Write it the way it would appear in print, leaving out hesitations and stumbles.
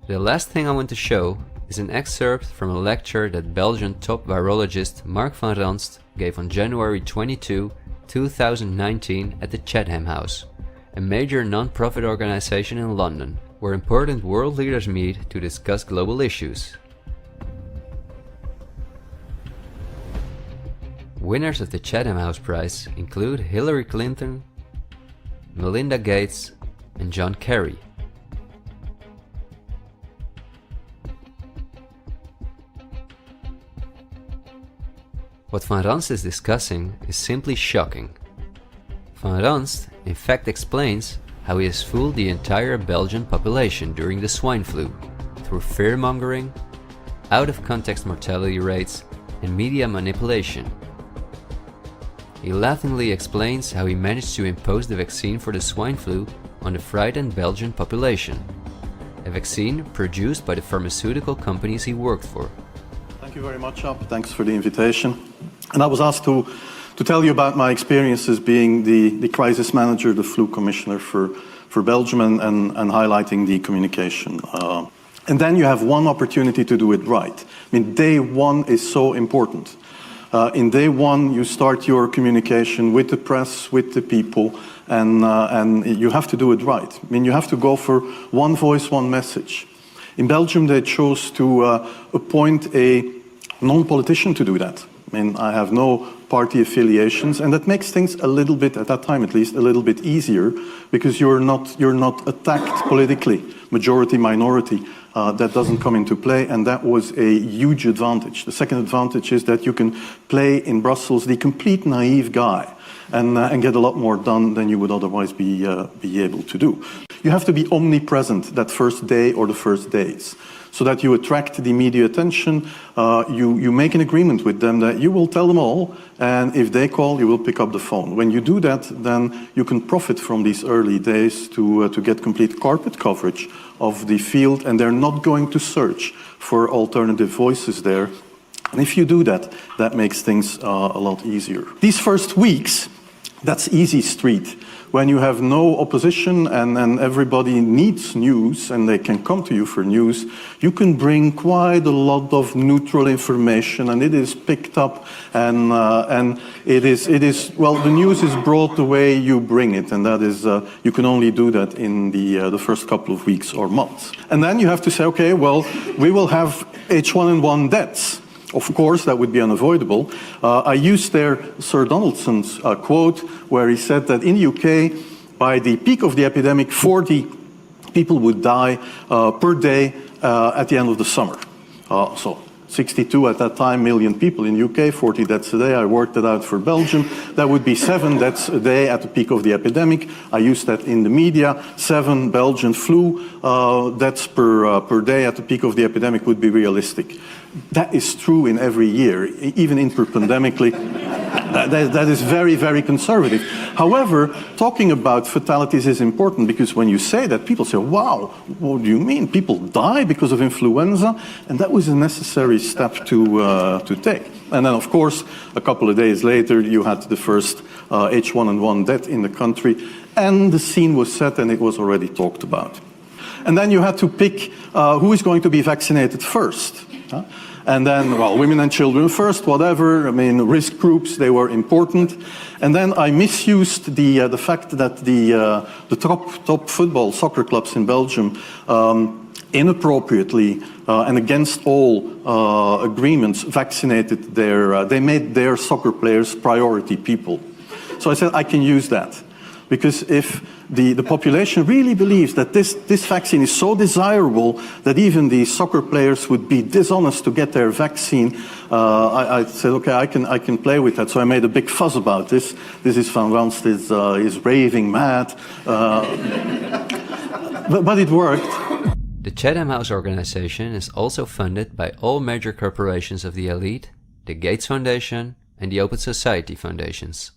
The last thing I want to show is an excerpt from a lecture that Belgian top virologist Mark van Ranst gave on January 22, 2019 at the Chatham House, a major non-profit organization in London, where important world leaders meet to discuss global issues. Winners of the Chatham House Prize include Hillary Clinton, Melinda Gates, and John Kerry. What Van Ranst is discussing is simply shocking. Van Ranst in fact explains how he has fooled the entire Belgian population during the swine flu through fear-mongering, out-of-context mortality rates, and media manipulation. He laughingly explains how he managed to impose the vaccine for the swine flu on the frightened Belgian population, a vaccine produced by the pharmaceutical companies he worked for. Thank you very much, Ab. Thanks for the invitation. And I was asked to tell you about my experiences being the crisis manager, the flu commissioner for Belgium, and highlighting the communication. And then you have one opportunity to do it right. I mean, day one is so important. In day one, you start your communication with the press, with the people, and you have to do it right. I mean, you have to go for one voice, one message. In Belgium, they chose to appoint a non-politician to do that. I mean, I have no party affiliations, and that makes things a little bit, at that time at least, a little bit easier, because you're not attacked politically, majority, minority. That doesn't come into play, and that was a huge advantage. The second advantage is that you can play in Brussels the complete naive guy and get a lot more done than you would otherwise be able to do. You have to be omnipresent that first day or the first days, so that you attract the media attention. You make an agreement with them that you will tell them all, and if they call, you will pick up the phone. When you do that, then you can profit from these early days to get complete carpet coverage of the field, and they're not going to search for alternative voices there. And if you do that, that makes things a lot easier. These first weeks, that's easy street. When you have no opposition and everybody needs news and they can come to you for news, you can bring quite a lot of neutral information, and it is picked up, and it is well, the news is brought the way you bring it, and that is you can only do that in the first couple of weeks or months. And then you have to say, okay, well, we will have H1N1 deaths. Of course, that would be unavoidable. I used there Sir Donaldson's quote, where he said that in the UK, by the peak of the epidemic, 40 people would die per day at the end of the summer. So 62 at that time million people in the UK, 40 deaths a day. I worked it out for Belgium. That would be 7 deaths a day at the peak of the epidemic. I used that in the media. 7 Belgian flu deaths per day at the peak of the epidemic would be realistic. That is true in every year, even interpandemically. That is very, very conservative. However, talking about fatalities is important, because when you say that, people say, wow, what do you mean? People die because of influenza? And that was a necessary step to take. And then, of course, a couple of days later, you had the first H1N1 death in the country, and the scene was set and it was already talked about. And then you had to pick who is going to be vaccinated first. And then, well, women and children first, whatever. I mean, risk groups, they were important. And then I misused the fact that the top football, soccer clubs in Belgium inappropriately and against all agreements vaccinated they made their soccer players priority people. So I said, I can use that. Because if the population really believes that this vaccine is so desirable that even the soccer players would be dishonest to get their vaccine, I said, okay, I can play with that. So I made a big fuss about this. This is Van Ranst is raving mad. But it worked. The Chatham House organization is also funded by all major corporations of the elite, the Gates Foundation and the Open Society Foundations.